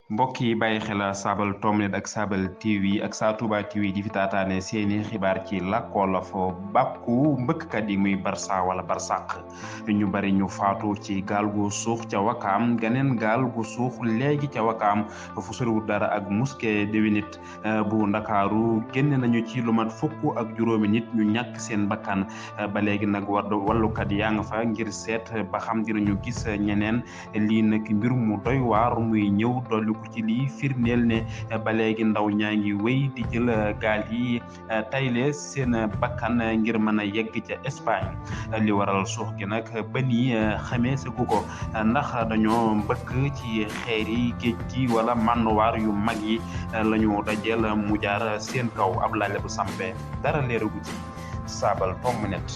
mbokk yi bàyyi xel Saabal Tomnet ak Saabal TV ak Sa Touba TV di fi taataane seeni xibaar ci làkku wolof bàkku mbëkkkat yi muy Barça wala Barsàq ñu bari ñu faatu ci gaal gu suux ca Wakaam ganeen gaal gu suux léegi ca Wakaam fu soriwul dara ak mosquée de Winit bu Ndakaaru génne nañu ci lu mat fukk ak juróomi nit ñu ñàkk seen bakkan ba léegi nag wallukat yaa nga fa ngir seet ba xam dinañu gis ñeneen lii nag mbir mu doy waar muy ñëw dolli ko ci lii firndeel ne ba léegi ndaw ñaa ngi wéy di jël gaal yi tayle seen bakkan ngir mën a yegg ca Espagne li waral suux gi nag ba nii xamee sa gu ko ndax dañoo mbëkk ci xeeri géej gi wala mannuwaar yu mag yi lañu dajeel mu jaar seen kaw ab laaj bu sampee dara leeragu ci Saabal Tomnet